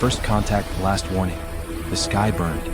First contact, last warning. The sky burned.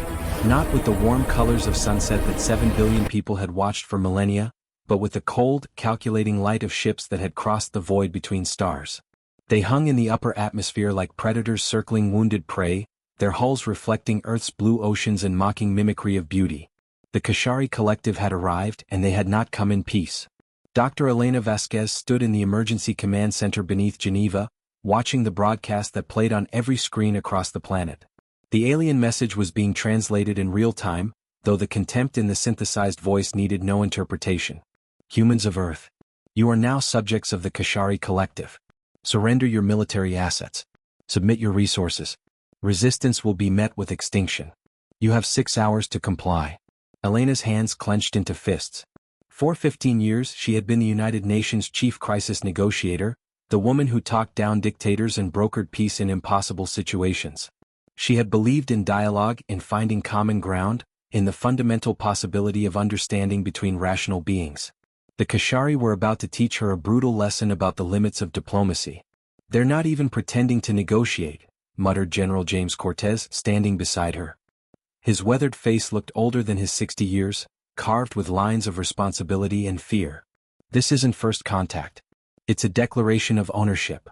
Not with the warm colors of sunset that 7 billion people had watched for millennia, but with the cold, calculating light of ships that had crossed the void between stars. They hung in the upper atmosphere like predators circling wounded prey, their hulls reflecting Earth's blue oceans and mocking mimicry of beauty. The Kashari Collective had arrived, and they had not come in peace. Dr. Elena Vasquez stood in the emergency command center beneath Geneva, watching the broadcast that played on every screen across the planet. The alien message was being translated in real time, though the contempt in the synthesized voice needed no interpretation. Humans of Earth. You are now subjects of the Kashari Collective. Surrender your military assets. Submit your resources. Resistance will be met with extinction. You have 6 hours to comply. Elena's hands clenched into fists. For 15 years she had been the United Nations chief crisis negotiator, the woman who talked down dictators and brokered peace in impossible situations. She had believed in dialogue, in finding common ground, in the fundamental possibility of understanding between rational beings. The Kashari were about to teach her a brutal lesson about the limits of diplomacy. "They're not even pretending to negotiate," muttered General James Cortez, standing beside her. His weathered face looked older than his 60 years, carved with lines of responsibility and fear. "This isn't first contact. It's a declaration of ownership."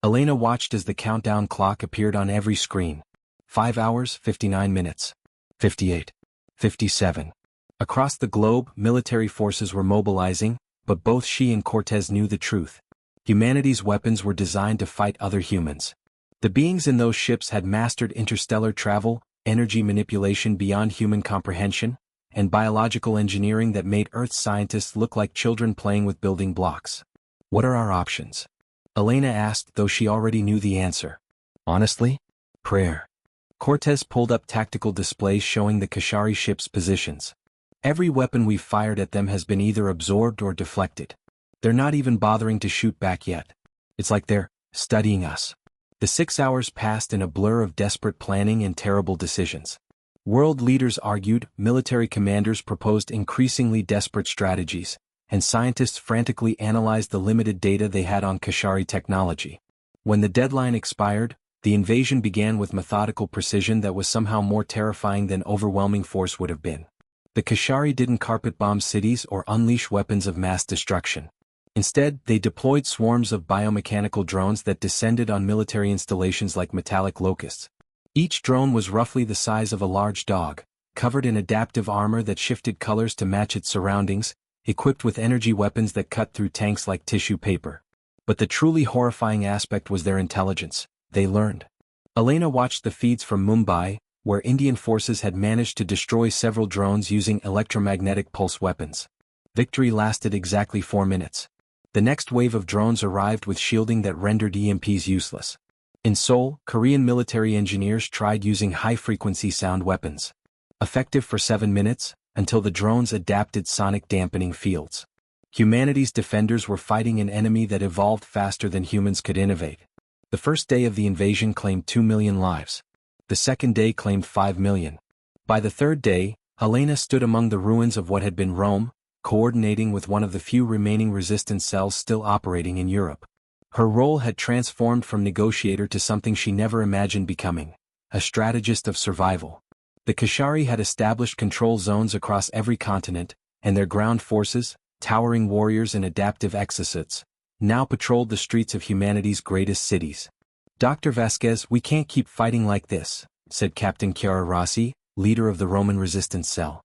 Elena watched as the countdown clock appeared on every screen. 5 hours, 59 minutes. 58. 57. Across the globe, military forces were mobilizing, but both she and Cortez knew the truth. Humanity's weapons were designed to fight other humans. The beings in those ships had mastered interstellar travel, energy manipulation beyond human comprehension, and biological engineering that made Earth's scientists look like children playing with building blocks. "What are our options?" Elena asked, though she already knew the answer. "Honestly? Prayer." Cortez pulled up tactical displays showing the Kashari ships' positions. "Every weapon we've fired at them has been either absorbed or deflected. They're not even bothering to shoot back yet. It's like they're studying us." The 6 hours passed in a blur of desperate planning and terrible decisions. World leaders argued, military commanders proposed increasingly desperate strategies, and scientists frantically analyzed the limited data they had on Kashari technology. When the deadline expired, the invasion began with methodical precision that was somehow more terrifying than overwhelming force would have been. The Kashari didn't carpet bomb cities or unleash weapons of mass destruction. Instead, they deployed swarms of biomechanical drones that descended on military installations like metallic locusts. Each drone was roughly the size of a large dog, covered in adaptive armor that shifted colors to match its surroundings, equipped with energy weapons that cut through tanks like tissue paper. But the truly horrifying aspect was their intelligence. They learned. Elena watched the feeds from Mumbai, where Indian forces had managed to destroy several drones using electromagnetic pulse weapons. Victory lasted exactly 4 minutes. The next wave of drones arrived with shielding that rendered EMPs useless. In Seoul, Korean military engineers tried using high-frequency sound weapons. Effective for 7 minutes, until the drones adapted sonic dampening fields. Humanity's defenders were fighting an enemy that evolved faster than humans could innovate. The first day of the invasion claimed 2 million lives. The second day claimed 5 million. By the third day, Helena stood among the ruins of what had been Rome, coordinating with one of the few remaining resistance cells still operating in Europe. Her role had transformed from negotiator to something she never imagined becoming, a strategist of survival. The Kashari had established control zones across every continent, and their ground forces, towering warriors and adaptive exosuits, now patrolled the streets of humanity's greatest cities. "Dr. Vasquez, we can't keep fighting like this," said Captain Chiara Rossi, leader of the Roman resistance cell.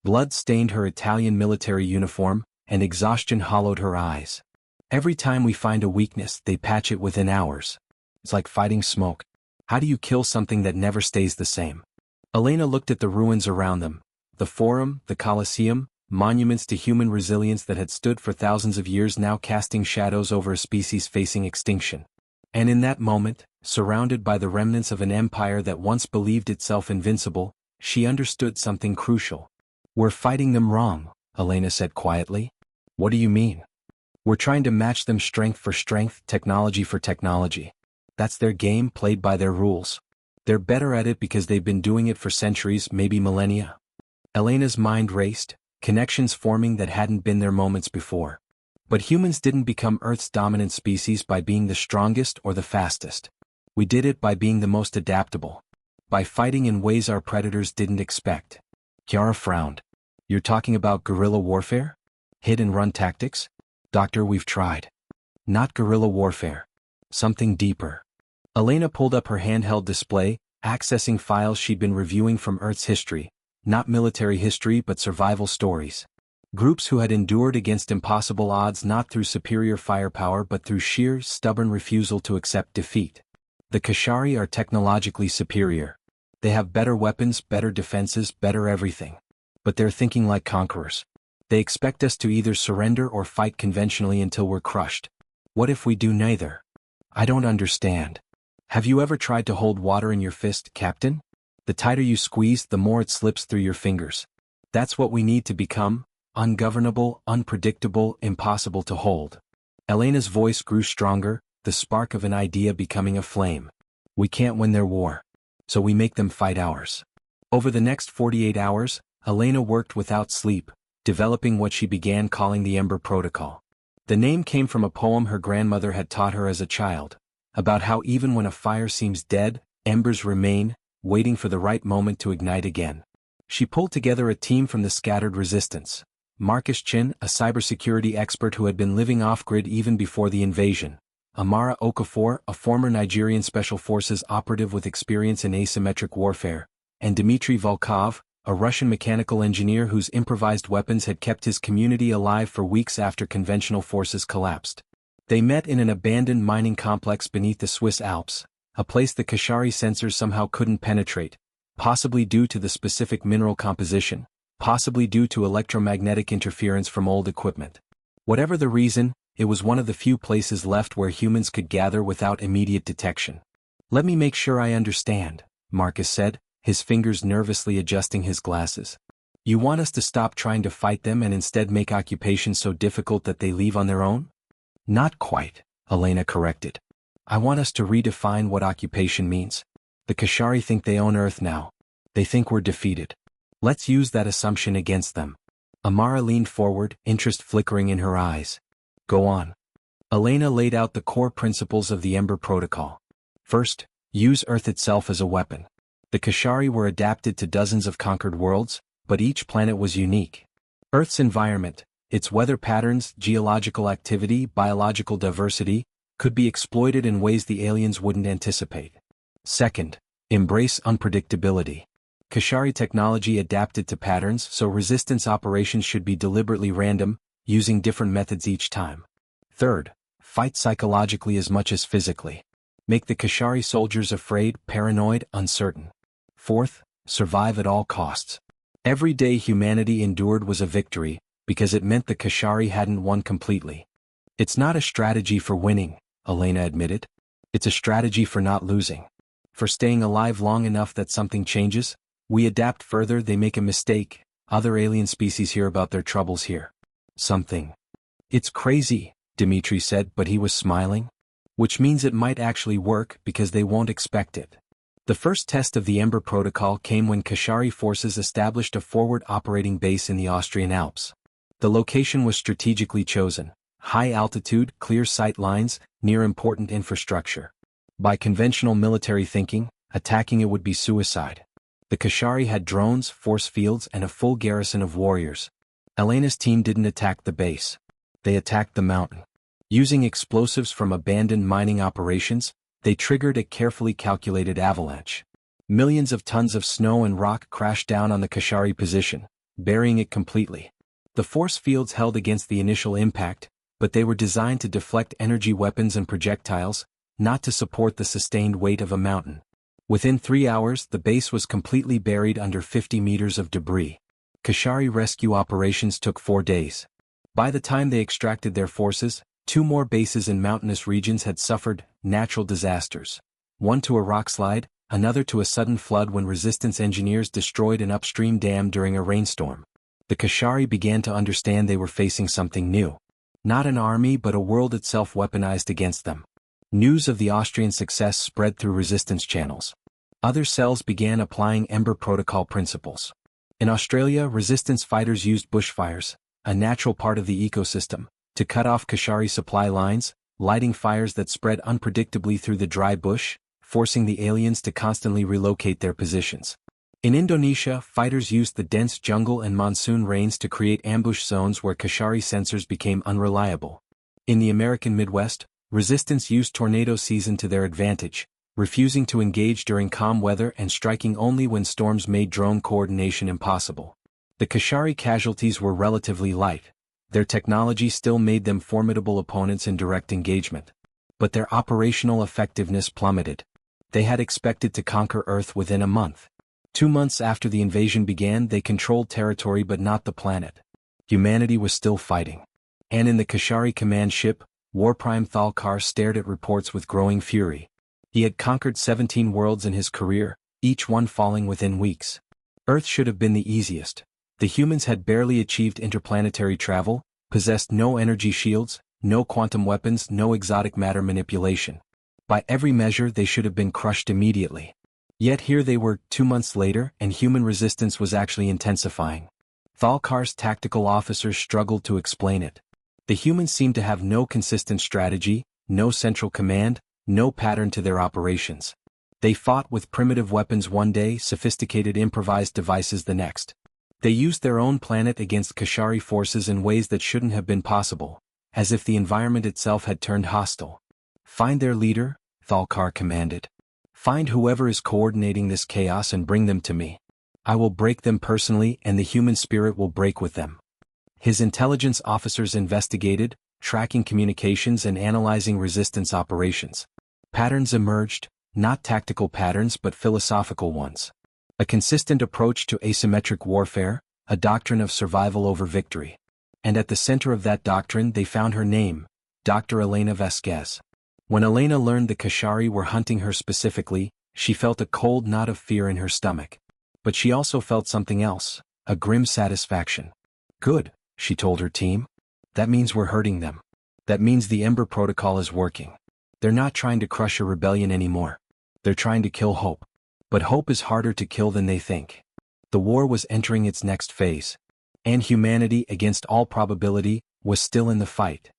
Blood stained her Italian military uniform, and exhaustion hollowed her eyes. "Every time we find a weakness, they patch it within hours. It's like fighting smoke. How do you kill something that never stays the same?" Elena looked at the ruins around them, the Forum, the Colosseum, monuments to human resilience that had stood for thousands of years now casting shadows over a species facing extinction. And in that moment, surrounded by the remnants of an empire that once believed itself invincible, she understood something crucial. "We're fighting them wrong," Elena said quietly. "What do you mean?" "We're trying to match them strength for strength, technology for technology. That's their game, played by their rules. They're better at it because they've been doing it for centuries, maybe millennia." Elena's mind raced, connections forming that hadn't been there moments before. But humans didn't become Earth's dominant species by being the strongest or the fastest. We did it by being the most adaptable. By fighting in ways our predators didn't expect. Kiara frowned. You're talking about guerrilla warfare? Hit and run tactics? Doctor, we've tried. Not guerrilla warfare. Something deeper. Elena pulled up her handheld display, accessing files she'd been reviewing from Earth's history. Not military history but survival stories. Groups who had endured against impossible odds not through superior firepower but through sheer, stubborn refusal to accept defeat. The Kashari are technologically superior. They have better weapons, better defenses, better everything. But they're thinking like conquerors. They expect us to either surrender or fight conventionally until we're crushed. What if we do neither? I don't understand. Have you ever tried to hold water in your fist, Captain? The tighter you squeeze, the more it slips through your fingers. That's what we need to become: ungovernable, unpredictable, impossible to hold. Elena's voice grew stronger, the spark of an idea becoming a flame. We can't win their war. So we make them fight ours. Over the next 48 hours, Elena worked without sleep, developing what she began calling the Ember Protocol. The name came from a poem her grandmother had taught her as a child, about how even when a fire seems dead, embers remain, waiting for the right moment to ignite again. She pulled together a team from the scattered resistance. Marcus Chin, a cybersecurity expert who had been living off-grid even before the invasion. Amara Okafor, a former Nigerian Special Forces operative with experience in asymmetric warfare. And Dmitry Volkov, a Russian mechanical engineer whose improvised weapons had kept his community alive for weeks after conventional forces collapsed. They met in an abandoned mining complex beneath the Swiss Alps, a place the Kashari sensors somehow couldn't penetrate, possibly due to the specific mineral composition, possibly due to electromagnetic interference from old equipment. Whatever the reason, it was one of the few places left where humans could gather without immediate detection. Let me make sure I understand, Marcus said, his fingers nervously adjusting his glasses. You want us to stop trying to fight them and instead make occupation so difficult that they leave on their own? Not quite, Elena corrected. I want us to redefine what occupation means. The Kashari think they own Earth now. They think we're defeated. Let's use that assumption against them. Amara leaned forward, interest flickering in her eyes. Go on. Elena laid out the core principles of the Ember Protocol. First, use Earth itself as a weapon. The Kashari were adapted to dozens of conquered worlds, but each planet was unique. Earth's environment, its weather patterns, geological activity, biological diversity, could be exploited in ways the aliens wouldn't anticipate. Second, embrace unpredictability. Kashari technology adapted to patterns, so resistance operations should be deliberately random, using different methods each time. Third, fight psychologically as much as physically. Make the Kashari soldiers afraid, paranoid, uncertain. Fourth, survive at all costs. Every day humanity endured was a victory, because it meant the Kashari hadn't won completely. It's not a strategy for winning, Elena admitted. It's a strategy for not losing. For staying alive long enough that something changes. We adapt further, they make a mistake, other alien species hear about their troubles here. Something. It's crazy, Dmitry said, but he was smiling. Which means it might actually work because they won't expect it. The first test of the Ember Protocol came when Kashari forces established a forward operating base in the Austrian Alps. The location was strategically chosen. High altitude, clear sight lines, near important infrastructure. By conventional military thinking, attacking it would be suicide. The Kashari had drones, force fields, and a full garrison of warriors. Elena's team didn't attack the base. They attacked the mountain. Using explosives from abandoned mining operations, they triggered a carefully calculated avalanche. Millions of tons of snow and rock crashed down on the Kashari position, burying it completely. The force fields held against the initial impact, but they were designed to deflect energy weapons and projectiles, not to support the sustained weight of a mountain. Within 3 hours, the base was completely buried under 50 meters of debris. Kashari rescue operations took 4 days. By the time they extracted their forces, 2 more bases in mountainous regions had suffered natural disasters. One to a rockslide, another to a sudden flood when resistance engineers destroyed an upstream dam during a rainstorm. The Kashari began to understand they were facing something new. Not an army but a world itself weaponized against them. News of the Austrian success spread through resistance channels. Other cells began applying Ember Protocol principles. In Australia, resistance fighters used bushfires, a natural part of the ecosystem, to cut off Kashari supply lines, lighting fires that spread unpredictably through the dry bush, forcing the aliens to constantly relocate their positions. In Indonesia, fighters used the dense jungle and monsoon rains to create ambush zones where Kashari sensors became unreliable. In the American Midwest, resistance used tornado season to their advantage, refusing to engage during calm weather and striking only when storms made drone coordination impossible. The Kashari casualties were relatively light. Their technology still made them formidable opponents in direct engagement. But their operational effectiveness plummeted. They had expected to conquer Earth within a month. 2 months after the invasion began, they controlled territory but not the planet. Humanity was still fighting. And in the Kashari command ship, Warprime Thalkar stared at reports with growing fury. He had conquered 17 worlds in his career, each one falling within weeks. Earth should have been the easiest. The humans had barely achieved interplanetary travel, possessed no energy shields, no quantum weapons, no exotic matter manipulation. By every measure, they should have been crushed immediately. Yet here they were, 2 months later, and human resistance was actually intensifying. Thalkar's tactical officers struggled to explain it. The humans seemed to have no consistent strategy, no central command, no pattern to their operations. They fought with primitive weapons one day, sophisticated improvised devices the next. They used their own planet against Kashari forces in ways that shouldn't have been possible, as if the environment itself had turned hostile. "Find their leader," Thalkar commanded. "Find whoever is coordinating this chaos and bring them to me. I will break them personally and the human spirit will break with them." His intelligence officers investigated, tracking communications and analyzing resistance operations. Patterns emerged, not tactical patterns but philosophical ones. A consistent approach to asymmetric warfare, a doctrine of survival over victory. And at the center of that doctrine they found her name, Dr. Elena Vasquez. When Elena learned the Kashari were hunting her specifically, she felt a cold knot of fear in her stomach. But she also felt something else, a grim satisfaction. "Good," she told her team. "That means we're hurting them. That means the Ember Protocol is working. They're not trying to crush a rebellion anymore. They're trying to kill hope. But hope is harder to kill than they think." The war was entering its next phase. And humanity, against all probability, was still in the fight.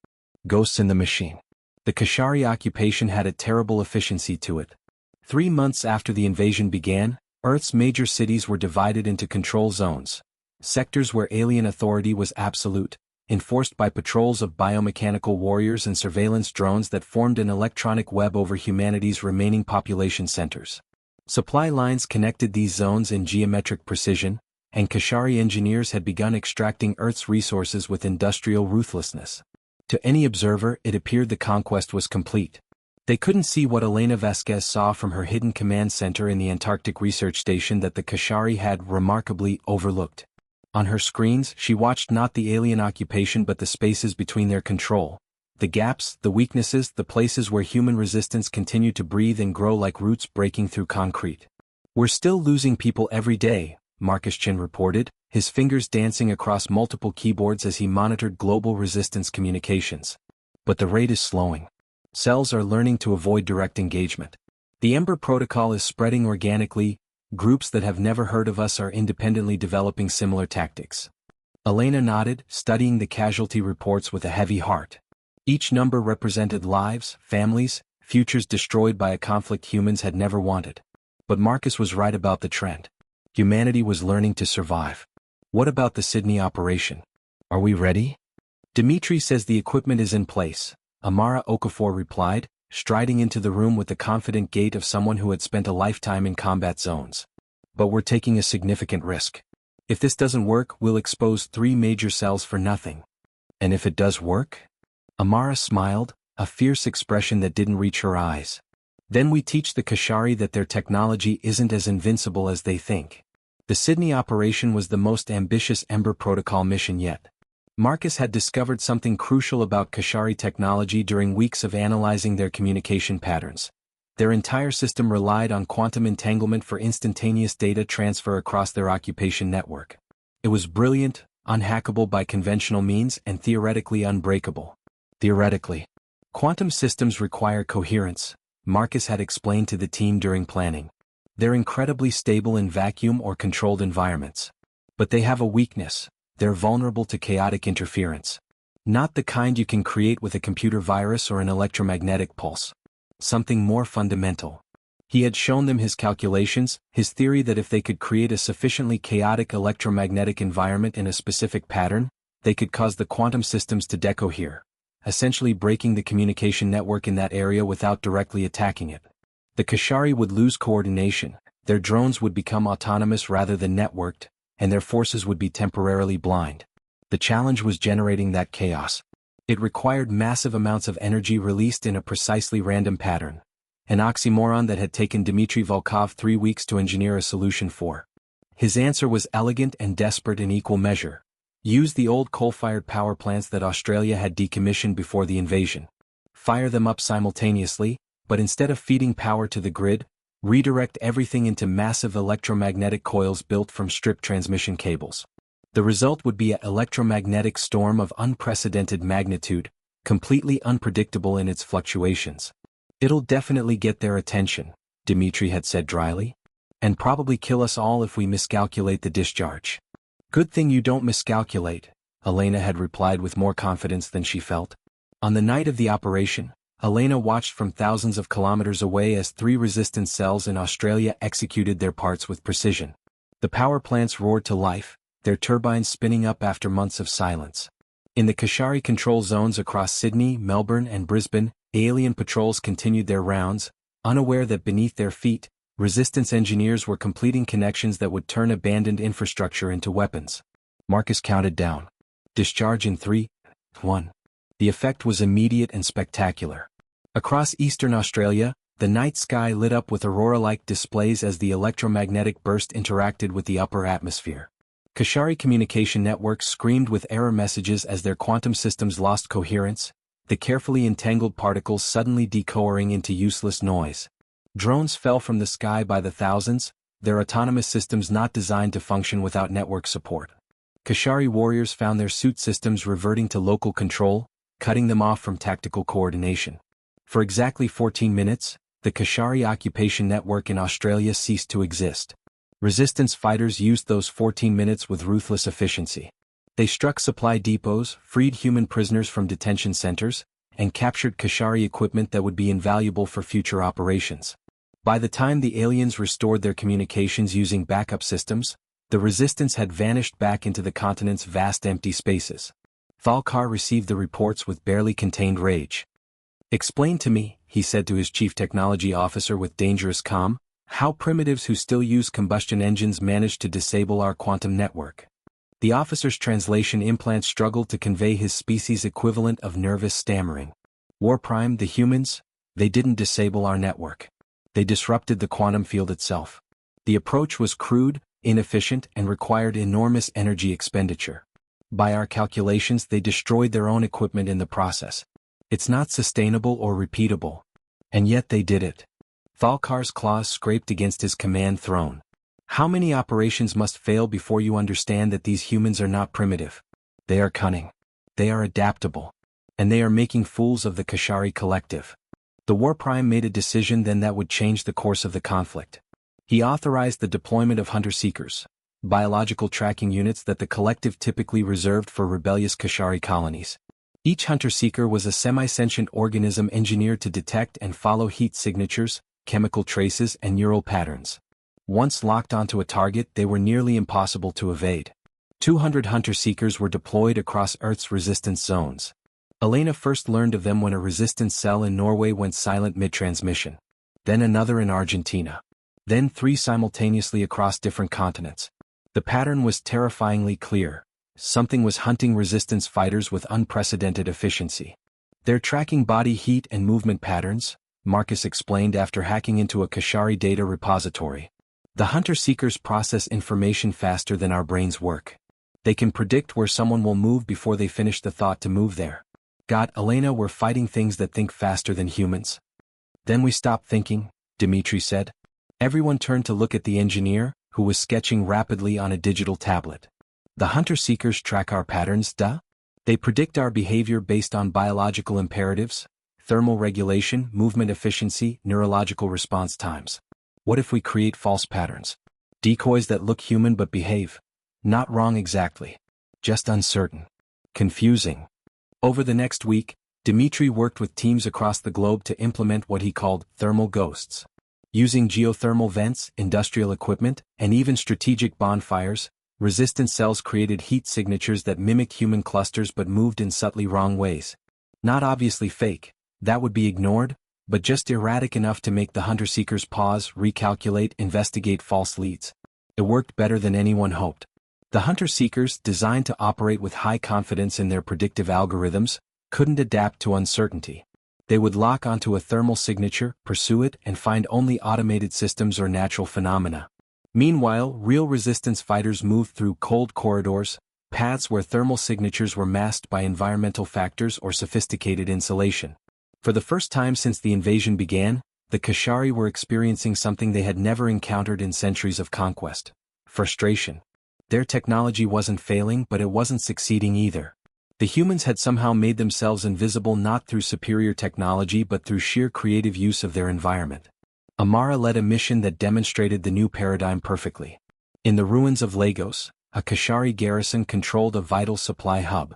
Ghosts in the machine. The Kashari occupation had a terrible efficiency to it. 3 months after the invasion began, Earth's major cities were divided into control zones. Sectors where alien authority was absolute, enforced by patrols of biomechanical warriors and surveillance drones that formed an electronic web over humanity's remaining population centers. Supply lines connected these zones in geometric precision, and Kashari engineers had begun extracting Earth's resources with industrial ruthlessness. To any observer, it appeared the conquest was complete. They couldn't see what Elena Vasquez saw from her hidden command center in the Antarctic research station that the Kashari had remarkably overlooked. On her screens, she watched not the alien occupation but the spaces between their control. The gaps, the weaknesses, the places where human resistance continued to breathe and grow like roots breaking through concrete. "We're still losing people every day," Marcus Chin reported, his fingers dancing across multiple keyboards as he monitored global resistance communications. "But the rate is slowing. Cells are learning to avoid direct engagement. The Ember Protocol is spreading organically. Groups that have never heard of us are independently developing similar tactics." Elena nodded, studying the casualty reports with a heavy heart. Each number represented lives, families, futures destroyed by a conflict humans had never wanted. But Marcus was right about the trend. Humanity was learning to survive. "What about the Sydney operation? Are we ready?" "Dimitri says the equipment is in place," Amara Okafor replied, striding into the room with the confident gait of someone who had spent a lifetime in combat zones. "But we're taking a significant risk. If this doesn't work, we'll expose 3 major cells for nothing." "And if it does work?" Amara smiled, a fierce expression that didn't reach her eyes. "Then we teach the Kashari that their technology isn't as invincible as they think." The Sydney operation was the most ambitious Ember Protocol mission yet. Marcus had discovered something crucial about Kashari technology during weeks of analyzing their communication patterns. Their entire system relied on quantum entanglement for instantaneous data transfer across their occupation network. It was brilliant, unhackable by conventional means, and theoretically unbreakable. Theoretically. Quantum systems require coherence, Marcus had explained to the team during planning. They're incredibly stable in vacuum or controlled environments. But they have a weakness: they're vulnerable to chaotic interference. Not the kind you can create with a computer virus or an electromagnetic pulse. Something more fundamental. He had shown them his calculations, his theory that if they could create a sufficiently chaotic electromagnetic environment in a specific pattern, they could cause the quantum systems to decohere, essentially breaking the communication network in that area without directly attacking it. The Kashari would lose coordination, their drones would become autonomous rather than networked, and their forces would be temporarily blind. The challenge was generating that chaos. It required massive amounts of energy released in a precisely random pattern, an oxymoron that had taken Dmitry Volkov 3 weeks to engineer a solution for. His answer was elegant and desperate in equal measure. Use the old coal-fired power plants that Australia had decommissioned before the invasion. Fire them up simultaneously, but instead of feeding power to the grid, redirect everything into massive electromagnetic coils built from strip transmission cables. The result would be an electromagnetic storm of unprecedented magnitude, completely unpredictable in its fluctuations. It'll definitely get their attention, Dmitry had said dryly. And probably kill us all if we miscalculate the discharge. Good thing you don't miscalculate, Elena had replied with more confidence than she felt. On the night of the operation, Elena watched from thousands of kilometers away as 3 resistance cells in Australia executed their parts with precision. The power plants roared to life, their turbines spinning up after months of silence. In the Kashari control zones across Sydney, Melbourne and Brisbane, alien patrols continued their rounds, unaware that beneath their feet, resistance engineers were completing connections that would turn abandoned infrastructure into weapons. Marcus counted down. Discharge in 3, 1. The effect was immediate and spectacular. Across eastern Australia, the night sky lit up with aurora-like displays as the electromagnetic burst interacted with the upper atmosphere. Kashari communication networks screamed with error messages as their quantum systems lost coherence, the carefully entangled particles suddenly decohering into useless noise. Drones fell from the sky by the thousands, their autonomous systems not designed to function without network support. Kashari warriors found their suit systems reverting to local control, cutting them off from tactical coordination. For exactly 14 minutes, the Kashari occupation network in Australia ceased to exist. Resistance fighters used those 14 minutes with ruthless efficiency. They struck supply depots, freed human prisoners from detention centers, and captured Kashari equipment that would be invaluable for future operations. By the time the aliens restored their communications using backup systems, the resistance had vanished back into the continent's vast empty spaces. Thalkar received the reports with barely contained rage. "Explain to me," he said to his chief technology officer with dangerous calm, "how primitives who still use combustion engines managed to disable our quantum network." The officer's translation implant struggled to convey his species' equivalent of nervous stammering. "Warprime, the humans, they didn't disable our network. They disrupted the quantum field itself. The approach was crude, inefficient, and required enormous energy expenditure. By our calculations, they destroyed their own equipment in the process. It's not sustainable or repeatable. And yet they did it." Thalkar's claws scraped against his command throne. "How many operations must fail before you understand that these humans are not primitive? They are cunning. They are adaptable. And they are making fools of the Kashari collective." The Warprime made a decision then that would change the course of the conflict. He authorized the deployment of hunter-seekers, biological tracking units that the collective typically reserved for rebellious Kashari colonies. Each hunter-seeker was a semi-sentient organism engineered to detect and follow heat signatures, chemical traces, and neural patterns. Once locked onto a target, they were nearly impossible to evade. 200 hunter-seekers were deployed across Earth's resistance zones. Elena first learned of them when a resistance cell in Norway went silent mid-transmission. Then another in Argentina. Then 3 simultaneously across different continents. The pattern was terrifyingly clear. Something was hunting resistance fighters with unprecedented efficiency. "They're tracking body heat and movement patterns," Marcus explained after hacking into a Kashari data repository. "The hunter-seekers process information faster than our brains work. They can predict where someone will move before they finish the thought to move there. God, Elena, we're fighting things that think faster than humans." "Then we stopped thinking," Dmitry said. Everyone turned to look at the engineer, who was sketching rapidly on a digital tablet. "The hunter-seekers track our patterns, duh? They predict our behavior based on biological imperatives, thermal regulation, movement efficiency, neurological response times. What if we create false patterns? Decoys that look human but behave? Not wrong exactly. Just uncertain. Confusing." Over the next week, Dmitry worked with teams across the globe to implement what he called thermal ghosts. Using geothermal vents, industrial equipment, and even strategic bonfires, resistance cells created heat signatures that mimicked human clusters but moved in subtly wrong ways. Not obviously fake, that would be ignored, but just erratic enough to make the hunter-seekers pause, recalculate, investigate false leads. It worked better than anyone hoped. The hunter-seekers, designed to operate with high confidence in their predictive algorithms, couldn't adapt to uncertainty. They would lock onto a thermal signature, pursue it, and find only automated systems or natural phenomena. Meanwhile, real resistance fighters moved through cold corridors, paths where thermal signatures were masked by environmental factors or sophisticated insulation. For the first time since the invasion began, the Kashari were experiencing something they had never encountered in centuries of conquest: frustration. Their technology wasn't failing, but it wasn't succeeding either. The humans had somehow made themselves invisible not through superior technology but through sheer creative use of their environment. Amara led a mission that demonstrated the new paradigm perfectly. In the ruins of Lagos, a Kashari garrison controlled a vital supply hub.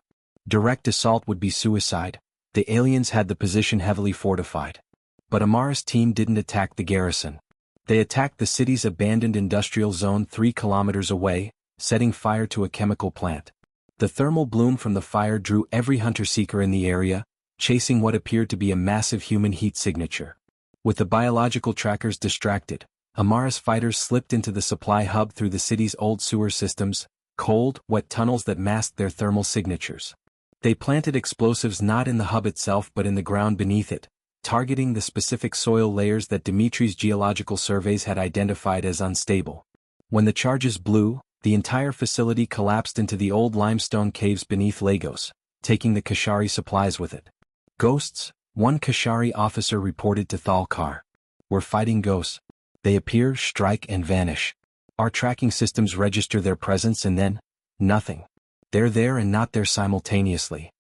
Direct assault would be suicide. The aliens had the position heavily fortified. But Amara's team didn't attack the garrison. They attacked the city's abandoned industrial zone 3 kilometers away, setting fire to a chemical plant. The thermal bloom from the fire drew every hunter-seeker in the area, chasing what appeared to be a massive human heat signature. With the biological trackers distracted, Amara's fighters slipped into the supply hub through the city's old sewer systems, cold, wet tunnels that masked their thermal signatures. They planted explosives not in the hub itself but in the ground beneath it, targeting the specific soil layers that Dimitri's geological surveys had identified as unstable. When the charges blew, the entire facility collapsed into the old limestone caves beneath Lagos, taking the Kashari supplies with it. Ghosts, one Kashari officer reported to Thalkar. We're fighting ghosts. They appear, strike, and vanish. Our tracking systems register their presence and then, nothing. They're there and not there simultaneously.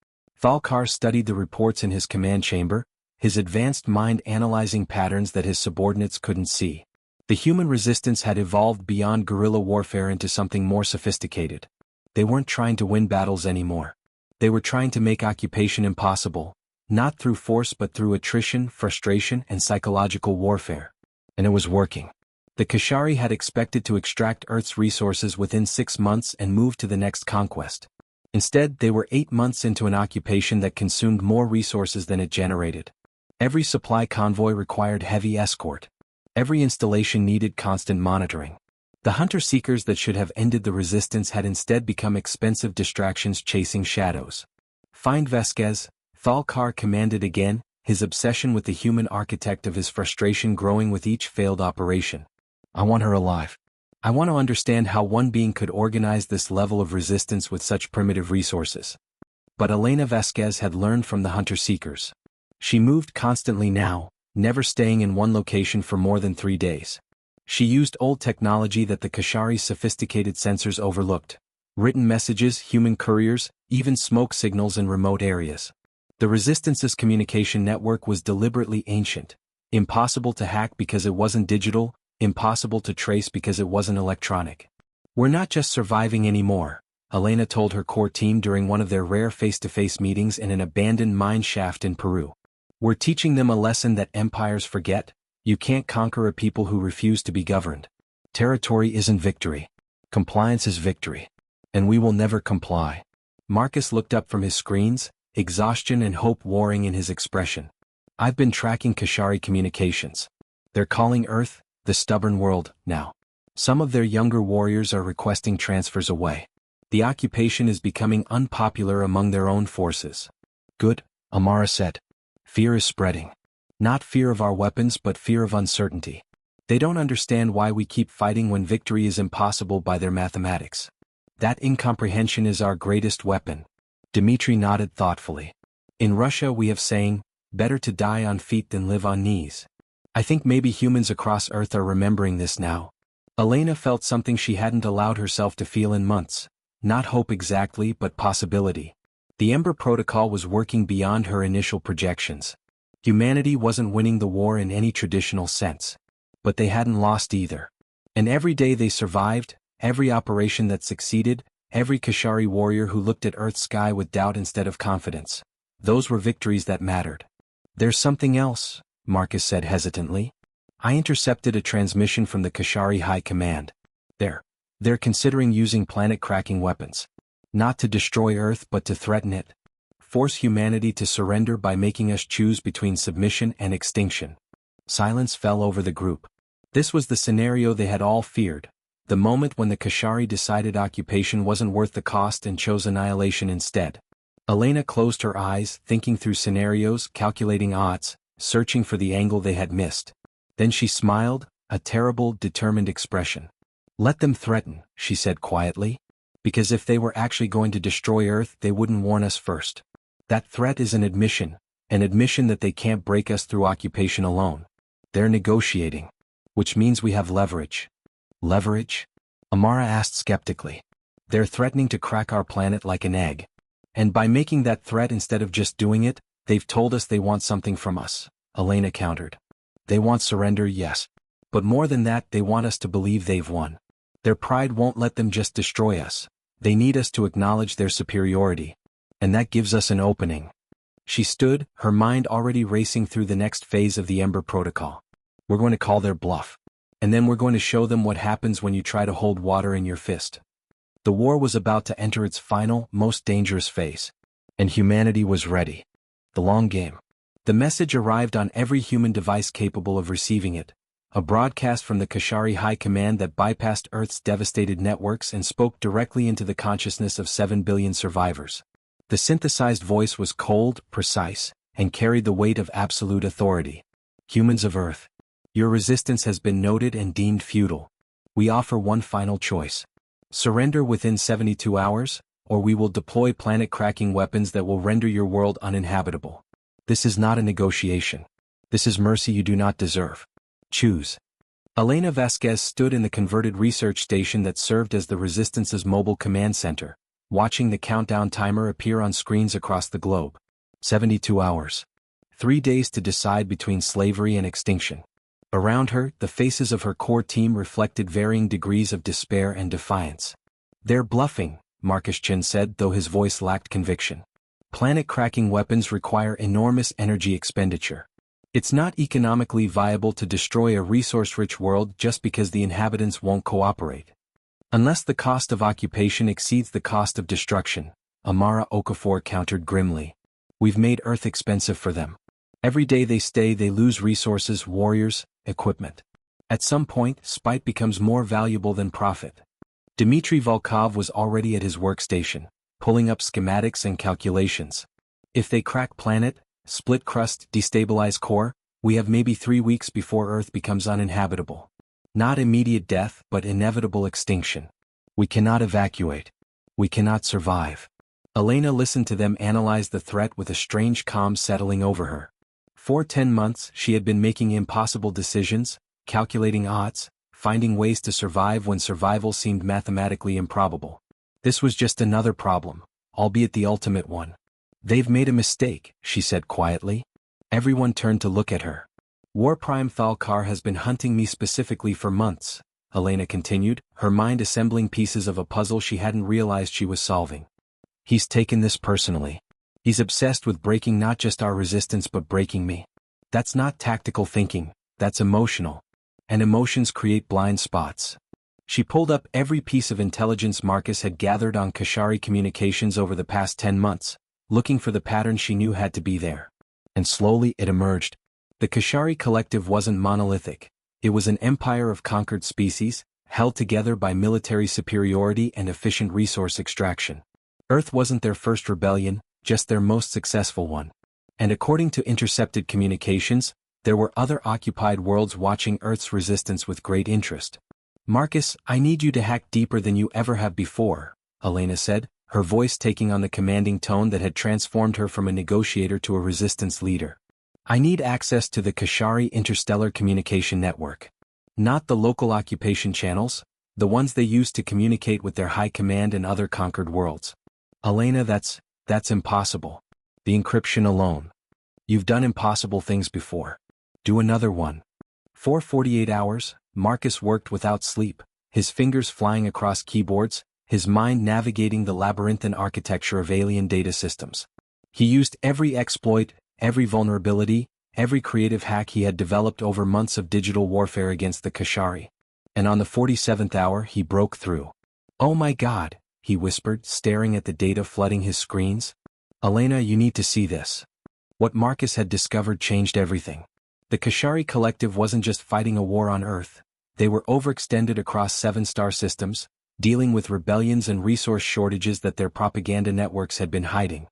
Thalkar studied the reports in his command chamber, his advanced mind analyzing patterns that his subordinates couldn't see. The human resistance had evolved beyond guerrilla warfare into something more sophisticated. They weren't trying to win battles anymore. They were trying to make occupation impossible, not through force but through attrition, frustration, and psychological warfare. And it was working. The Kashari had expected to extract Earth's resources within 6 months and move to the next conquest. Instead, they were 8 months into an occupation that consumed more resources than it generated. Every supply convoy required heavy escort. Every installation needed constant monitoring. The hunter-seekers that should have ended the resistance had instead become expensive distractions chasing shadows. Find Vasquez, Thalkar commanded again, his obsession with the human architect of his frustration growing with each failed operation. I want her alive. I want to understand how one being could organize this level of resistance with such primitive resources. But Elena Vasquez had learned from the hunter-seekers. She moved constantly now, never staying in one location for more than 3 days. She used old technology that the Kashari's sophisticated sensors overlooked. Written messages, human couriers, even smoke signals in remote areas. The Resistance's communication network was deliberately ancient. Impossible to hack because it wasn't digital, impossible to trace because it wasn't electronic. We're not just surviving anymore, Elena told her core team during one of their rare face-to-face meetings in an abandoned mine shaft in Peru. We're teaching them a lesson that empires forget: you can't conquer a people who refuse to be governed. Territory isn't victory. Compliance is victory. And we will never comply. Marcus looked up from his screens, exhaustion and hope warring in his expression. I've been tracking Kashari communications. They're calling Earth, the stubborn world, now. Some of their younger warriors are requesting transfers away. The occupation is becoming unpopular among their own forces. Good, Amara said. Fear is spreading. Not fear of our weapons but fear of uncertainty. They don't understand why we keep fighting when victory is impossible by their mathematics. That incomprehension is our greatest weapon. Dmitri nodded thoughtfully. In Russia we have saying, better to die on feet than live on knees. I think maybe humans across Earth are remembering this now. Elena felt something she hadn't allowed herself to feel in months. Not hope exactly but possibility. The Ember Protocol was working beyond her initial projections. Humanity wasn't winning the war in any traditional sense. But they hadn't lost either. And every day they survived, every operation that succeeded, every Kashari warrior who looked at Earth's sky with doubt instead of confidence. Those were victories that mattered. There's something else, Marcus said hesitantly. I intercepted a transmission from the Kashari High Command. They're considering using planet-cracking weapons. Not to destroy Earth but to threaten it. Force humanity to surrender by making us choose between submission and extinction. Silence fell over the group. This was the scenario they had all feared. The moment when the Kashari decided occupation wasn't worth the cost and chose annihilation instead. Elena closed her eyes, thinking through scenarios, calculating odds, searching for the angle they had missed. Then she smiled, a terrible, determined expression. Let them threaten, she said quietly. Because if they were actually going to destroy Earth, they wouldn't warn us first. That threat is an admission that they can't break us through occupation alone. They're negotiating. Which means we have leverage. Leverage? Amara asked skeptically. They're threatening to crack our planet like an egg. And by making that threat instead of just doing it, they've told us they want something from us, Elena countered. They want surrender, yes. But more than that, they want us to believe they've won. Their pride won't let them just destroy us. They need us to acknowledge their superiority. And that gives us an opening. She stood, her mind already racing through the next phase of the Ember Protocol. We're going to call their bluff. And then we're going to show them what happens when you try to hold water in your fist. The war was about to enter its final, most dangerous phase. And humanity was ready. The long game. The message arrived on every human device capable of receiving it. A broadcast from the Kashari High Command that bypassed Earth's devastated networks and spoke directly into the consciousness of 7 billion survivors. The synthesized voice was cold, precise, and carried the weight of absolute authority. Humans of Earth. Your resistance has been noted and deemed futile. We offer one final choice. Surrender within 72 hours, or we will deploy planet-cracking weapons that will render your world uninhabitable. This is not a negotiation. This is mercy you do not deserve. Choose. Elena Vasquez stood in the converted research station that served as the Resistance's mobile command center, watching the countdown timer appear on screens across the globe. 72 hours. 3 days to decide between slavery and extinction. Around her, the faces of her core team reflected varying degrees of despair and defiance. They're bluffing, Marcus Chin said, though his voice lacked conviction. Planet-cracking weapons require enormous energy expenditure. It's not economically viable to destroy a resource-rich world just because the inhabitants won't cooperate. Unless the cost of occupation exceeds the cost of destruction, Amara Okafor countered grimly. We've made Earth expensive for them. Every day they stay, they lose resources, warriors, equipment. At some point, spite becomes more valuable than profit. Dmitry Volkov was already at his workstation, pulling up schematics and calculations. If they crack planet, split crust, destabilize core, we have maybe 3 weeks before Earth becomes uninhabitable. Not immediate death, but inevitable extinction. We cannot evacuate. We cannot survive. Elena listened to them analyze the threat with a strange calm settling over her. For 10 months, she had been making impossible decisions, calculating odds, finding ways to survive when survival seemed mathematically improbable. This was just another problem, albeit the ultimate one. They've made a mistake, she said quietly. Everyone turned to look at her. War Prime Thalkar has been hunting me specifically for months, Elena continued, her mind assembling pieces of a puzzle she hadn't realized she was solving. He's taken this personally. He's obsessed with breaking not just our resistance but breaking me. That's not tactical thinking, that's emotional. And emotions create blind spots. She pulled up every piece of intelligence Marcus had gathered on Kashari communications over the past 10 months, looking for the pattern she knew had to be there. And slowly it emerged. The Kashari collective wasn't monolithic. It was an empire of conquered species, held together by military superiority and efficient resource extraction. Earth wasn't their first rebellion, just their most successful one. And according to intercepted communications, there were other occupied worlds watching Earth's resistance with great interest. Marcus, I need you to hack deeper than you ever have before, Elena said, her voice taking on the commanding tone that had transformed her from a negotiator to a resistance leader. I need access to the Kashari Interstellar Communication Network. Not the local occupation channels, the ones they use to communicate with their high command and other conquered worlds. Elena, that's impossible. The encryption alone. You've done impossible things before. Do another one. For 48 hours, Marcus worked without sleep, his fingers flying across keyboards, his mind navigating the labyrinthine architecture of alien data systems. He used every exploit, every vulnerability, every creative hack he had developed over months of digital warfare against the Kashari. And on the 47th hour he broke through. "Oh my God," he whispered, staring at the data flooding his screens. "Elena, you need to see this." What Marcus had discovered changed everything. The Kashari Collective wasn't just fighting a war on Earth. They were overextended across 7 star systems, dealing with rebellions and resource shortages that their propaganda networks had been hiding.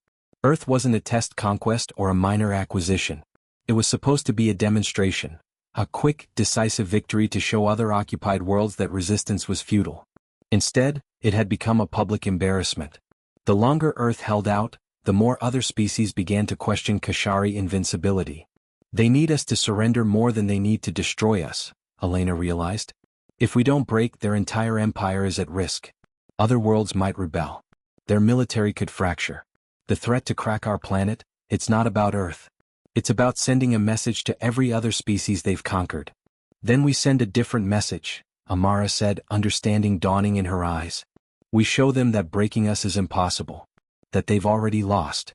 Earth wasn't a test conquest or a minor acquisition. It was supposed to be a demonstration, a quick, decisive victory to show other occupied worlds that resistance was futile. Instead, it had become a public embarrassment. The longer Earth held out, the more other species began to question Kashari invincibility. "They need us to surrender more than they need to destroy us," Elena realized. "If we don't break, their entire empire is at risk. Other worlds might rebel. Their military could fracture. The threat to crack our planet, it's not about Earth. It's about sending a message to every other species they've conquered." "Then we send a different message," Amara said, understanding dawning in her eyes. "We show them that breaking us is impossible. That they've already lost."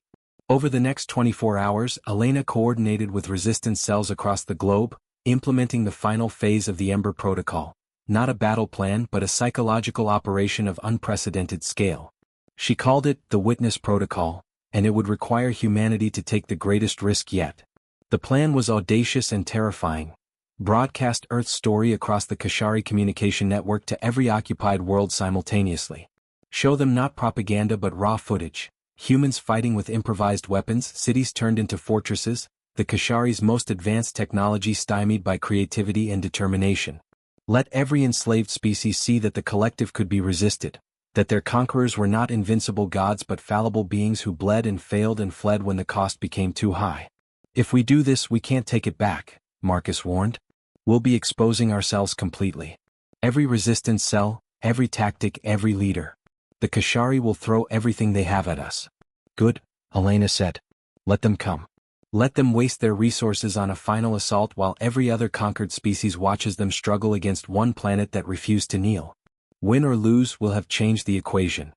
Over the next 24 hours, Elena coordinated with resistance cells across the globe, implementing the final phase of the Ember Protocol. Not a battle plan but a psychological operation of unprecedented scale. She called it the Witness Protocol, and it would require humanity to take the greatest risk yet. The plan was audacious and terrifying. Broadcast Earth's story across the Kashari communication network to every occupied world simultaneously. Show them not propaganda but raw footage. Humans fighting with improvised weapons, cities turned into fortresses, the Kashari's most advanced technology stymied by creativity and determination. Let every enslaved species see that the collective could be resisted, that their conquerors were not invincible gods but fallible beings who bled and failed and fled when the cost became too high. "If we do this, we can't take it back," Marcus warned. "We'll be exposing ourselves completely. Every resistance cell, every tactic, every leader. The Kashari will throw everything they have at us." "Good," Elena said. "Let them come. Let them waste their resources on a final assault while every other conquered species watches them struggle against one planet that refused to kneel. Win or lose, we'll have changed the equation."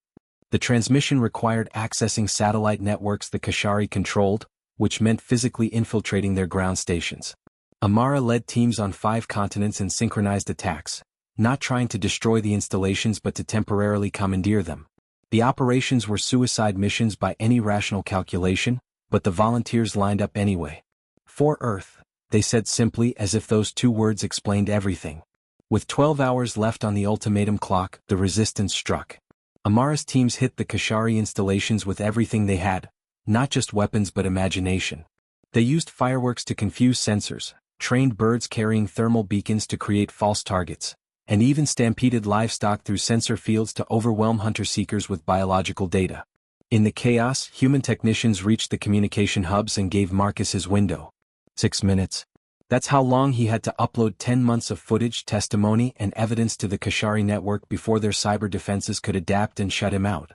The transmission required accessing satellite networks the Kashari controlled, which meant physically infiltrating their ground stations. Amara led teams on 5 continents in synchronized attacks, not trying to destroy the installations but to temporarily commandeer them. The operations were suicide missions by any rational calculation, but the volunteers lined up anyway. "For Earth," they said simply, as if those 2 words explained everything. With 12 hours left on the ultimatum clock, the resistance struck. Amara's teams hit the Kashari installations with everything they had, not just weapons but imagination. They used fireworks to confuse sensors, trained birds carrying thermal beacons to create false targets, and even stampeded livestock through sensor fields to overwhelm hunter-seekers with biological data. In the chaos, human technicians reached the communication hubs and gave Marcus his window. 6 minutes. That's how long he had to upload 10 months of footage, testimony, and evidence to the Kashari network before their cyber defenses could adapt and shut him out.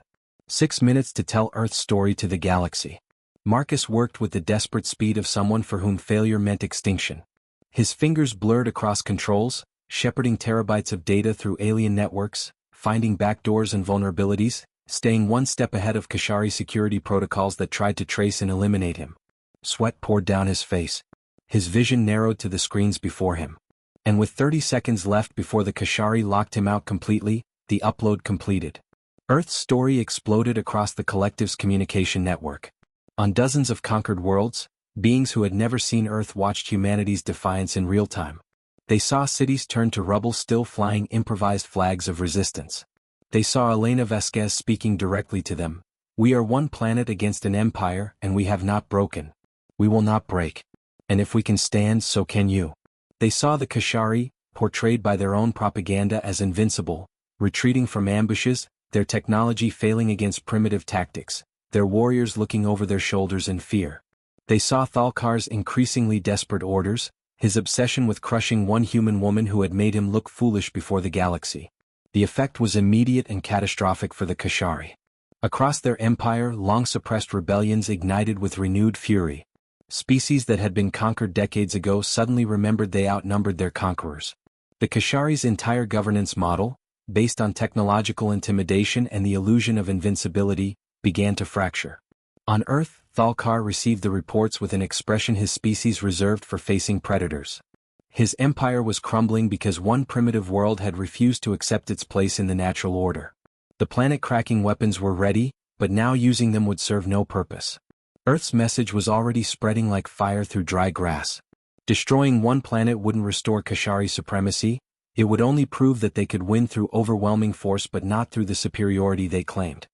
6 minutes to tell Earth's story to the galaxy. Marcus worked with the desperate speed of someone for whom failure meant extinction. His fingers blurred across controls, shepherding terabytes of data through alien networks, finding backdoors and vulnerabilities, staying one step ahead of Kashari security protocols that tried to trace and eliminate him. Sweat poured down his face. His vision narrowed to the screens before him. And with 30 seconds left before the Kashari locked him out completely, the upload completed. Earth's story exploded across the collective's communication network. On dozens of conquered worlds, beings who had never seen Earth watched humanity's defiance in real time. They saw cities turn to rubble still flying improvised flags of resistance. They saw Elena Vasquez speaking directly to them. "We are one planet against an empire, and we have not broken. We will not break. And if we can stand, so can you." They saw the Kashari, portrayed by their own propaganda as invincible, retreating from ambushes, their technology failing against primitive tactics, their warriors looking over their shoulders in fear. They saw Thalkar's increasingly desperate orders, his obsession with crushing one human woman who had made him look foolish before the galaxy. The effect was immediate and catastrophic for the Kashari. Across their empire, long-suppressed rebellions ignited with renewed fury. Species that had been conquered decades ago suddenly remembered they outnumbered their conquerors. The Kashari's entire governance model, based on technological intimidation and the illusion of invincibility, began to fracture. On Earth, Thalkar received the reports with an expression his species reserved for facing predators. His empire was crumbling because one primitive world had refused to accept its place in the natural order. The planet-cracking weapons were ready, but now using them would serve no purpose. Earth's message was already spreading like fire through dry grass. Destroying one planet wouldn't restore Kashari supremacy, it would only prove that they could win through overwhelming force but not through the superiority they claimed.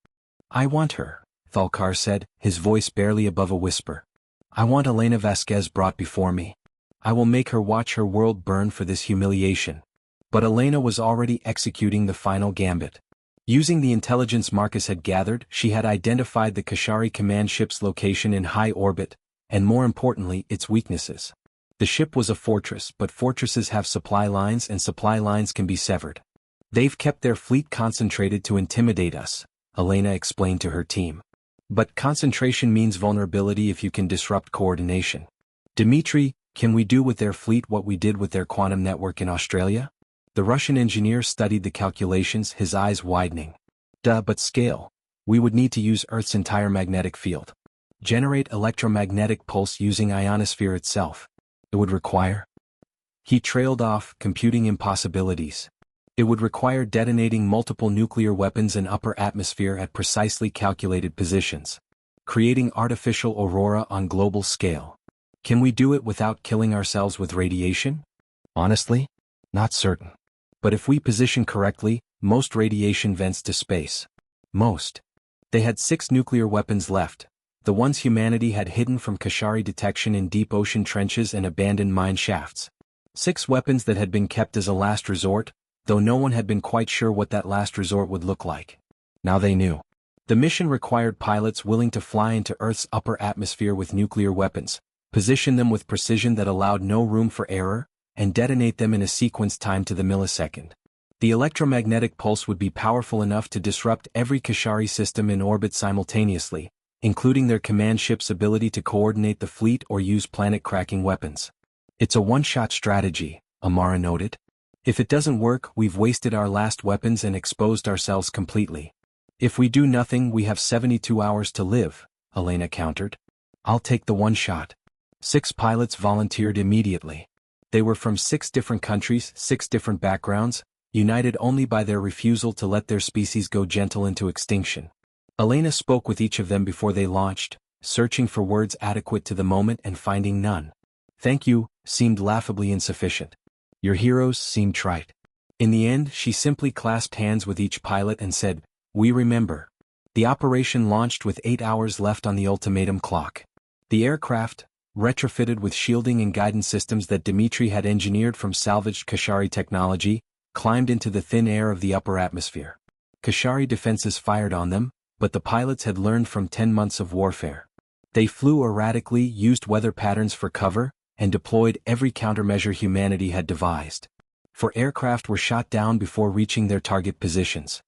"I want her," Thalkar said, his voice barely above a whisper. "I want Elena Vasquez brought before me. I will make her watch her world burn for this humiliation." But Elena was already executing the final gambit. Using the intelligence Marcus had gathered, she had identified the Kashari command ship's location in high orbit, and more importantly, its weaknesses. The ship was a fortress, but fortresses have supply lines and supply lines can be severed. "They've kept their fleet concentrated to intimidate us," Elena explained to her team. "But concentration means vulnerability if you can disrupt coordination. Dmitri, can we do with their fleet what we did with their quantum network in Australia?" The Russian engineer studied the calculations, his eyes widening. But scale. We would need to use Earth's entire magnetic field. Generate electromagnetic pulse using ionosphere itself. It would require... He trailed off, computing impossibilities. It would require detonating multiple nuclear weapons in upper atmosphere at precisely calculated positions. Creating artificial aurora on global scale. Can we do it without killing ourselves with radiation? Honestly, not certain. But if we position correctly, most radiation vents to space. Most. They had 6 nuclear weapons left, the ones humanity had hidden from Kashari detection in deep ocean trenches and abandoned mine shafts. 6 weapons that had been kept as a last resort, though no one had been quite sure what that last resort would look like. Now they knew. The mission required pilots willing to fly into Earth's upper atmosphere with nuclear weapons, position them with precision that allowed no room for error, and detonate them in a sequence timed to the millisecond. The electromagnetic pulse would be powerful enough to disrupt every Kashari system in orbit simultaneously, including their command ship's ability to coordinate the fleet or use planet-cracking weapons. "It's a one-shot strategy," Amara noted. "If it doesn't work, we've wasted our last weapons and exposed ourselves completely. If we do nothing, we have 72 hours to live," Elena countered. "I'll take the one shot." 6 pilots volunteered immediately. They were from 6 different countries, 6 different backgrounds, united only by their refusal to let their species go gentle into extinction. Elena spoke with each of them before they launched, searching for words adequate to the moment and finding none. "Thank you" seemed laughably insufficient. "Your heroes" seemed trite. In the end, she simply clasped hands with each pilot and said, "We remember." The operation launched with 8 hours left on the ultimatum clock. The aircraft, retrofitted with shielding and guidance systems that Dmitri had engineered from salvaged Kashari technology, climbed into the thin air of the upper atmosphere. Kashari defenses fired on them, but the pilots had learned from 10 months of warfare. They flew erratically, used weather patterns for cover, and deployed every countermeasure humanity had devised. 4 aircraft were shot down before reaching their target positions.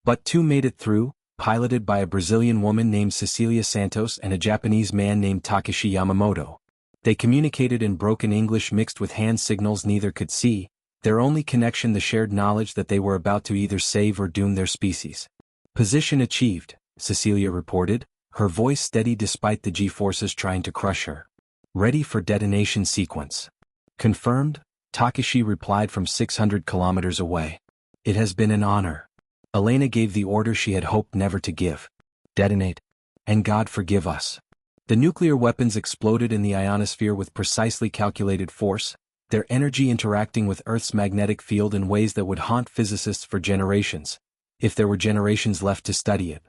But 2 made it through, piloted by a Brazilian woman named Cecilia Santos and a Japanese man named Takeshi Yamamoto. They communicated in broken English mixed with hand signals neither could see, their only connection the shared knowledge that they were about to either save or doom their species. "Position achieved," Cecilia reported, her voice steady despite the G-forces trying to crush her. "Ready for detonation sequence." "Confirmed," Takeshi replied from 600 kilometers away. "It has been an honor." Elena gave the order she had hoped never to give. "Detonate. And God forgive us." The nuclear weapons exploded in the ionosphere with precisely calculated force, their energy interacting with Earth's magnetic field in ways that would haunt physicists for generations, if there were generations left to study it.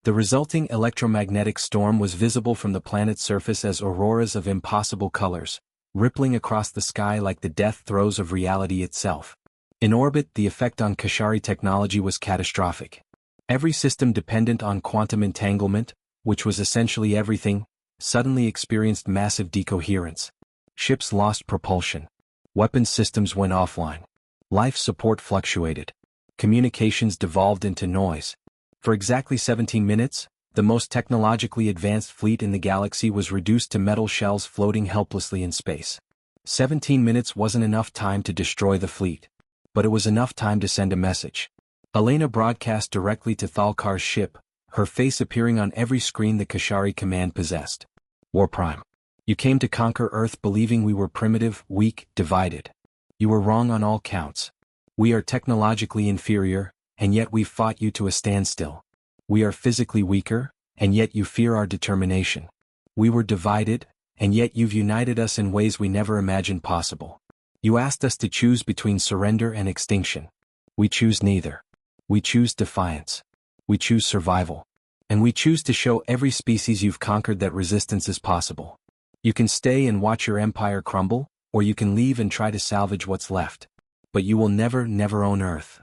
The resulting electromagnetic storm was visible from the planet's surface as auroras of impossible colors, rippling across the sky like the death throes of reality itself. In orbit, the effect on Kashari technology was catastrophic. Every system dependent on quantum entanglement, which was essentially everything, suddenly experienced massive decoherence. Ships lost propulsion. Weapons systems went offline. Life support fluctuated. Communications devolved into noise. For exactly 17 minutes, the most technologically advanced fleet in the galaxy was reduced to metal shells floating helplessly in space. 17 minutes wasn't enough time to destroy the fleet. But it was enough time to send a message. Elena broadcast directly to Thalkar's ship, her face appearing on every screen the Kashari command possessed. War Prime. You came to conquer Earth believing we were primitive, weak, divided. You were wrong on all counts. We are technologically inferior, and yet we've fought you to a standstill. We are physically weaker, and yet you fear our determination. We were divided, and yet you've united us in ways we never imagined possible. You asked us to choose between surrender and extinction. We choose neither. We choose defiance. We choose survival. And we choose to show every species you've conquered that resistance is possible. You can stay and watch your empire crumble, or you can leave and try to salvage what's left. But you will never own Earth.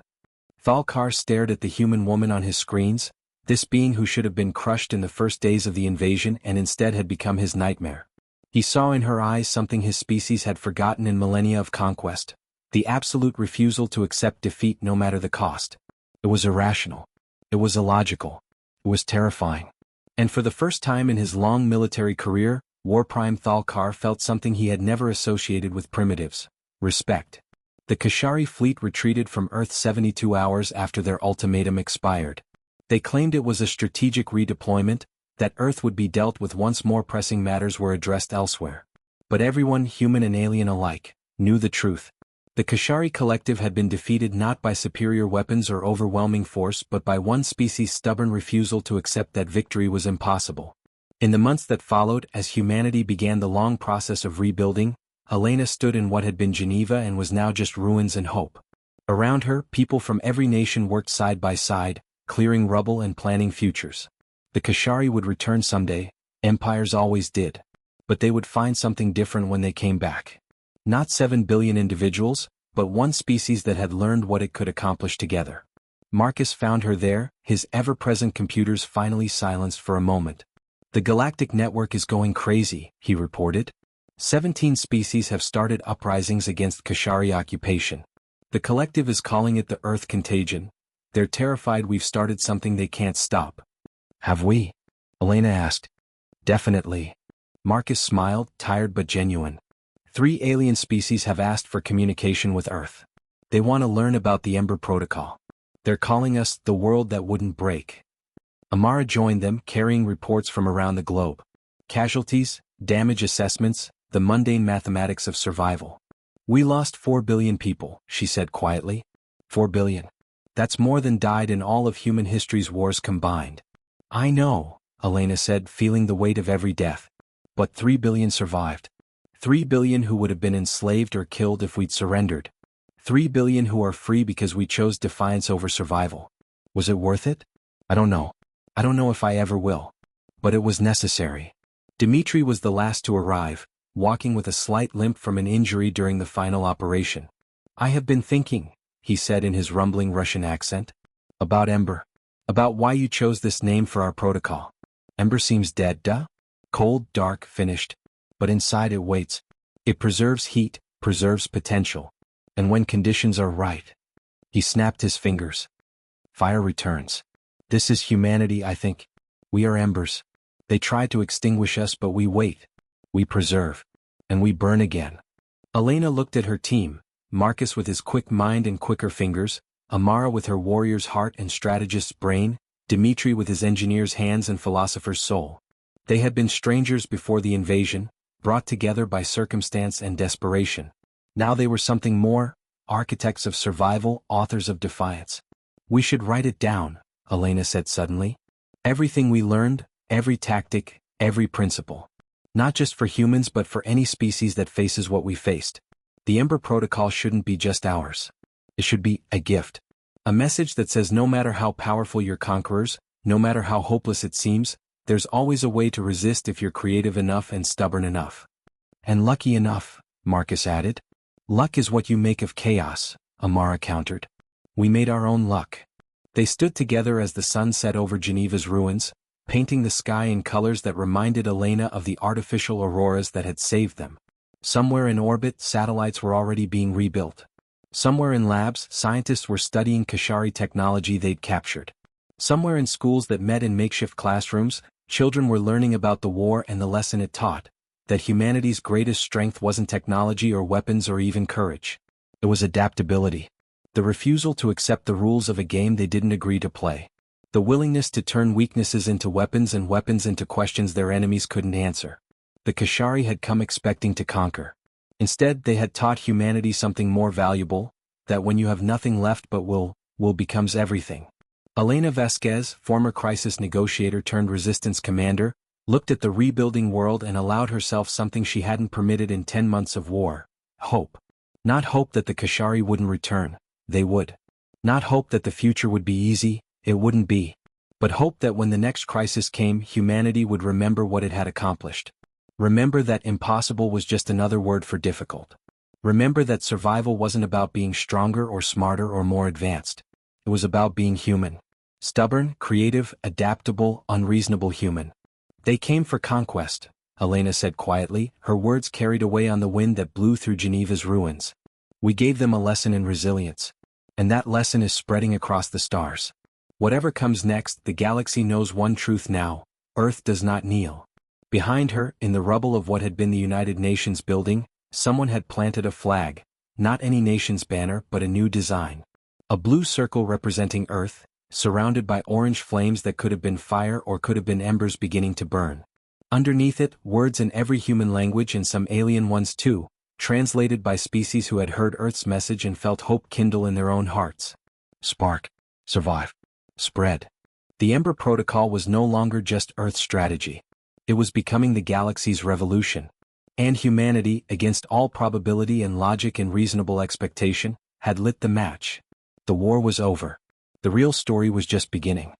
Thalkar stared at the human woman on his screens, this being who should have been crushed in the first days of the invasion and instead had become his nightmare. He saw in her eyes something his species had forgotten in millennia of conquest, the absolute refusal to accept defeat no matter the cost. It was irrational. It was illogical. It was terrifying. And for the first time in his long military career, War Prime Thalkar felt something he had never associated with primitives: respect. The Kashari fleet retreated from Earth 72 hours after their ultimatum expired. They claimed it was a strategic redeployment, that Earth would be dealt with once more pressing matters were addressed elsewhere. But everyone, human and alien alike, knew the truth. The Kashari collective had been defeated not by superior weapons or overwhelming force but by one species' stubborn refusal to accept that victory was impossible. In the months that followed, as humanity began the long process of rebuilding, Elena stood in what had been Geneva and was now just ruins and hope. Around her, people from every nation worked side by side, clearing rubble and planning futures. The Kashari would return someday, empires always did. But they would find something different when they came back. Not 7 billion individuals, but one species that had learned what it could accomplish together. Marcus found her there, his ever-present computers finally silenced for a moment. The Galactic network is going crazy, he reported. 17 species have started uprisings against Kashari occupation. The collective is calling it the Earth Contagion. They're terrified we've started something they can't stop. Have we? Elena asked. Definitely. Marcus smiled, tired but genuine. 3 alien species have asked for communication with Earth. They want to learn about the Ember Protocol. They're calling us the world that wouldn't break. Amara joined them, carrying reports from around the globe. Casualties, damage assessments, the mundane mathematics of survival. We lost 4 billion people, she said quietly. 4 billion. That's more than died in all of human history's wars combined. I know, Elena said, feeling the weight of every death. But 3 billion survived. 3 billion who would have been enslaved or killed if we'd surrendered. 3 billion who are free because we chose defiance over survival. Was it worth it? I don't know. I don't know if I ever will. But it was necessary. Dmitri was the last to arrive, walking with a slight limp from an injury during the final operation. I have been thinking, he said in his rumbling Russian accent. About Ember. About why you chose this name for our protocol. Ember seems dead, duh? Cold, dark, finished. But inside it waits. It preserves heat, preserves potential. And when conditions are right. He snapped his fingers. Fire returns. This is humanity, I think. We are embers. They try to extinguish us but we wait. We preserve. And we burn again. Elena looked at her team, Marcus with his quick mind and quicker fingers, Amara with her warrior's heart and strategist's brain, Dmitri with his engineer's hands and philosopher's soul. They had been strangers before the invasion, brought together by circumstance and desperation. Now they were something more, architects of survival, authors of defiance. We should write it down, Elena said suddenly. Everything we learned, every tactic, every principle. Not just for humans but for any species that faces what we faced. The Ember Protocol shouldn't be just ours. It should be a gift. A message that says no matter how powerful your conquerors, no matter how hopeless it seems, there's always a way to resist if you're creative enough and stubborn enough. And lucky enough, Marcus added. Luck is what you make of chaos, Amara countered. We made our own luck. They stood together as the sun set over Geneva's ruins, painting the sky in colors that reminded Elena of the artificial auroras that had saved them. Somewhere in orbit, satellites were already being rebuilt. Somewhere in labs, scientists were studying Kashari technology they'd captured. Somewhere in schools that met in makeshift classrooms, children were learning about the war and the lesson it taught, that humanity's greatest strength wasn't technology or weapons or even courage. It was adaptability. The refusal to accept the rules of a game they didn't agree to play. The willingness to turn weaknesses into weapons and weapons into questions their enemies couldn't answer. The Kashari had come expecting to conquer. Instead, they had taught humanity something more valuable, that when you have nothing left but will becomes everything. Elena Vasquez, former crisis negotiator turned resistance commander, looked at the rebuilding world and allowed herself something she hadn't permitted in 10 months of war: hope. Not hope that the Kashari wouldn't return, they would. Not hope that the future would be easy, it wouldn't be. But hope that when the next crisis came, humanity would remember what it had accomplished. Remember that impossible was just another word for difficult. Remember that survival wasn't about being stronger or smarter or more advanced. It was about being human. Stubborn, creative, adaptable, unreasonable human. They came for conquest, Elena said quietly, her words carried away on the wind that blew through Geneva's ruins. We gave them a lesson in resilience. And that lesson is spreading across the stars. Whatever comes next, the galaxy knows one truth now: Earth does not kneel. Behind her, in the rubble of what had been the United Nations building, someone had planted a flag, not any nation's banner but a new design. A blue circle representing Earth, surrounded by orange flames that could have been fire or could have been embers beginning to burn. Underneath it, words in every human language and some alien ones too, translated by species who had heard Earth's message and felt hope kindle in their own hearts. Spark. Survive. Spread. The Ember Protocol was no longer just Earth's strategy. It was becoming the galaxy's revolution. And humanity, against all probability and logic and reasonable expectation, had lit the match. The war was over. The real story was just beginning.